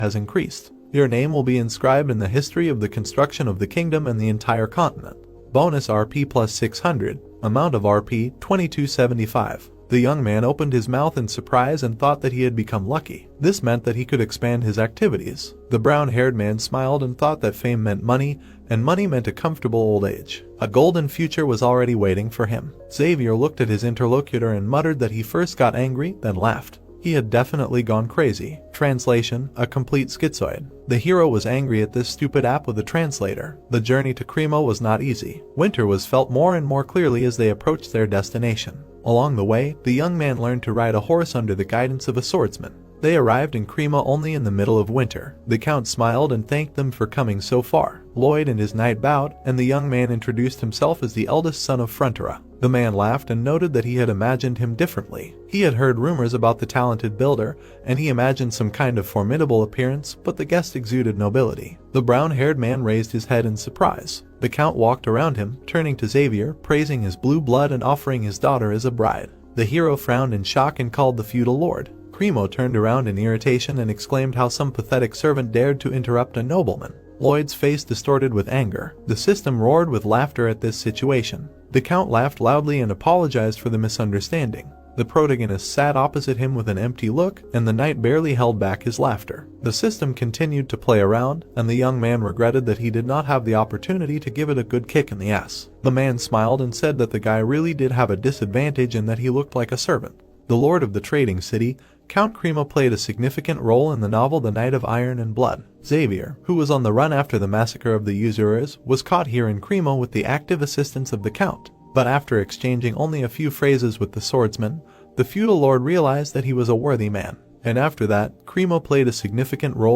has increased. Your name will be inscribed in the history of the construction of the kingdom and the entire continent. Bonus RP plus 600, amount of RP 2275. The young man opened his mouth in surprise and thought that he had become lucky. This meant that he could expand his activities. The brown-haired man smiled and thought that fame meant money, and money meant a comfortable old age. A golden future was already waiting for him. Xavier looked at his interlocutor and muttered that he first got angry, then laughed. He had definitely gone crazy. Translation: a complete schizoid. The hero was angry at this stupid app with a translator. The journey to Cremo was not easy. Winter was felt more and more clearly as they approached their destination. Along the way, the young man learned to ride a horse under the guidance of a swordsman. They arrived in Cremo only in the middle of winter. The count smiled and thanked them for coming so far. Lloyd and his knight bowed, and the young man introduced himself as the eldest son of Frontera. The man laughed and noted that he had imagined him differently. He had heard rumors about the talented builder, and he imagined some kind of formidable appearance, but the guest exuded nobility. The brown-haired man raised his head in surprise. The count walked around him, turning to Xavier, praising his blue blood and offering his daughter as a bride. The hero frowned in shock and called the feudal lord. Cremo turned around in irritation and exclaimed how some pathetic servant dared to interrupt a nobleman. Lloyd's face distorted with anger. The system roared with laughter at this situation. The count laughed loudly and apologized for the misunderstanding. The protagonist sat opposite him with an empty look, and the knight barely held back his laughter. The system continued to play around, and the young man regretted that he did not have the opportunity to give it a good kick in the ass. The man smiled and said that the guy really did have a disadvantage and that he looked like a servant. The lord of the trading city, Count Cremo, played a significant role in the novel The Knight of Iron and Blood. Xavier, who was on the run after the massacre of the usurers, was caught here in Cremo with the active assistance of the count. But after exchanging only a few phrases with the swordsman, the feudal lord realized that he was a worthy man. And after that, Cremo played a significant role